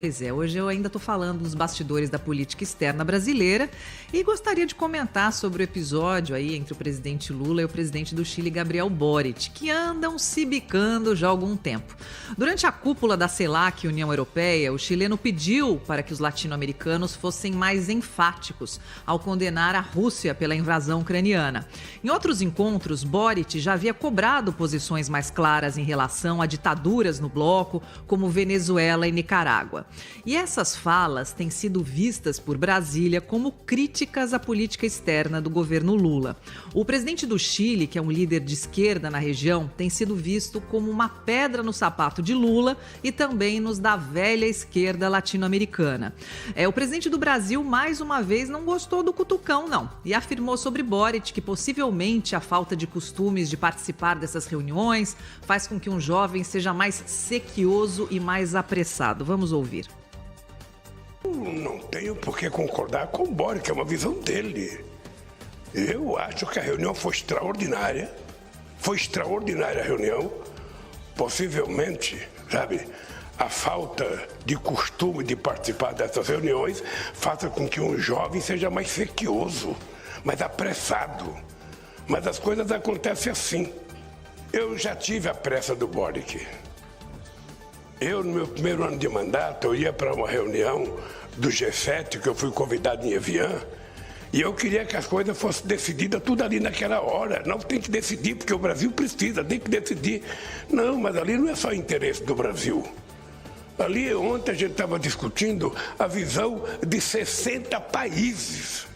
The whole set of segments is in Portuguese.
Pois é, hoje eu ainda estou falando dos bastidores da política externa brasileira e gostaria de comentar sobre o episódio aí entre o presidente Lula e o presidente do Chile, Gabriel Boric, que andam se bicando já há algum tempo. Durante a cúpula da CELAC, União Europeia, o chileno pediu para que os latino-americanos fossem mais enfáticos ao condenar a Rússia pela invasão ucraniana. Em outros encontros, Boric já havia cobrado posições mais claras em relação a ditaduras no bloco, como Venezuela e Nicarágua. E essas falas têm sido vistas por Brasília como críticas à política externa do governo Lula. O presidente do Chile, que é um líder de esquerda na região, tem sido visto como uma pedra no sapato de Lula e também nos da velha esquerda latino-americana. O presidente do Brasil, mais uma vez, não gostou do cutucão, não, e afirmou sobre Boric que possivelmente a falta de costumes de participar dessas reuniões faz com que um jovem seja mais sequioso e mais apressado. Vamos ouvir. Não tenho por que concordar com o Boric, é uma visão dele. Eu acho que a reunião foi extraordinária. Foi extraordinária a reunião. Possivelmente, a falta de costume de participar dessas reuniões faça com que um jovem seja mais sequioso, mais apressado. Mas as coisas acontecem assim. Eu já tive a pressa do Boric. Eu, no meu primeiro ano de mandato, eu ia para uma reunião do G7, que eu fui convidado em Evian, e eu queria que as coisas fossem decididas tudo ali naquela hora. Não tem que decidir, porque o Brasil precisa, tem que decidir. Não, mas ali não é só interesse do Brasil. Ali, ontem a gente estava discutindo a visão de 60 países.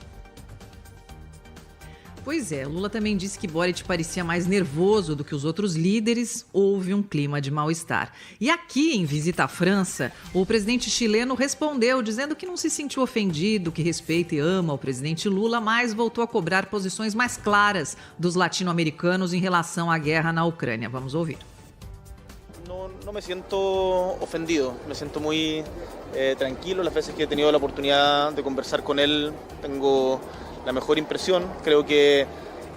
Pois é, Lula também disse que Boric parecia mais nervoso do que os outros líderes. Houve um clima de mal-estar. E aqui, em visita à França, o presidente chileno respondeu dizendo que não se sentiu ofendido, que respeita e ama o presidente Lula, mas voltou a cobrar posições mais claras dos latino-americanos em relação à guerra na Ucrânia. Vamos ouvir. No me siento ofendido, me siento muy tranquilo. Las veces que he tenido la oportunidad de conversar con él, tengo la mejor impresión. Creo que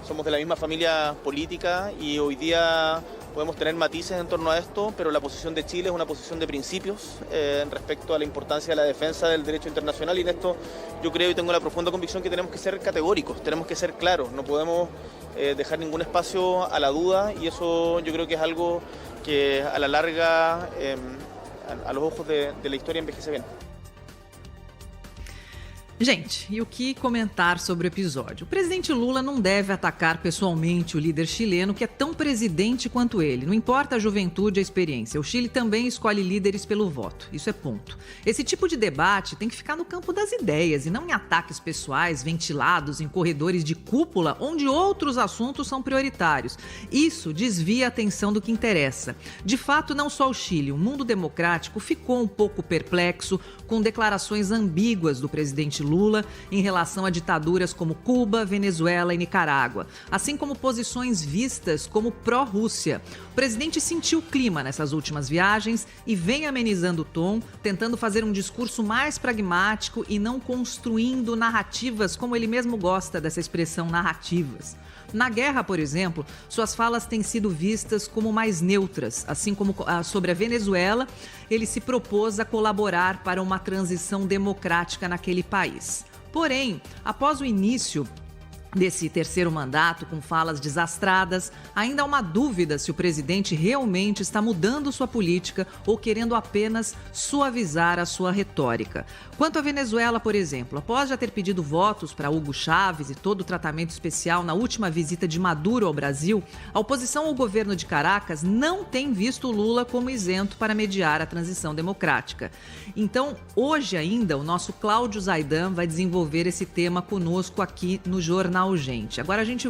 somos de la misma familia política y hoy día podemos tener matices en torno a esto, pero la posición de Chile es una posición de principios respecto a la importancia de la defensa del derecho internacional, y en esto yo creo y tengo la profunda convicción que tenemos que ser categóricos, tenemos que ser claros, no podemos dejar ningún espacio a la duda, y eso yo creo que es algo que a la larga a los ojos de la historia envejece bien. Gente, e o que comentar sobre o episódio? O presidente Lula não deve atacar pessoalmente o líder chileno, que é tão presidente quanto ele. Não importa a juventude, a experiência. O Chile também escolhe líderes pelo voto. Isso é ponto. Esse tipo de debate tem que ficar no campo das ideias e não em ataques pessoais ventilados em corredores de cúpula, onde outros assuntos são prioritários. Isso desvia a atenção do que interessa. De fato, não só o Chile, o mundo democrático ficou um pouco perplexo com declarações ambíguas do presidente Lula em relação a ditaduras como Cuba, Venezuela e Nicarágua, assim como posições vistas como pró-Rússia. O presidente sentiu o clima nessas últimas viagens e vem amenizando o tom, tentando fazer um discurso mais pragmático e não construindo narrativas, como ele mesmo gosta dessa expressão, narrativas. Na guerra, por exemplo, suas falas têm sido vistas como mais neutras, assim como sobre a Venezuela, ele se propôs a colaborar para uma transição democrática naquele país. Porém, após o início desse terceiro mandato, com falas desastradas, ainda há uma dúvida se o presidente realmente está mudando sua política ou querendo apenas suavizar a sua retórica. Quanto à Venezuela, por exemplo, após já ter pedido votos para Hugo Chávez e todo o tratamento especial na última visita de Maduro ao Brasil, a oposição ao governo de Caracas não tem visto Lula como isento para mediar a transição democrática. Então, hoje ainda, o nosso Cláudio Zaidan vai desenvolver esse tema conosco aqui no Jornal Gente. Agora a gente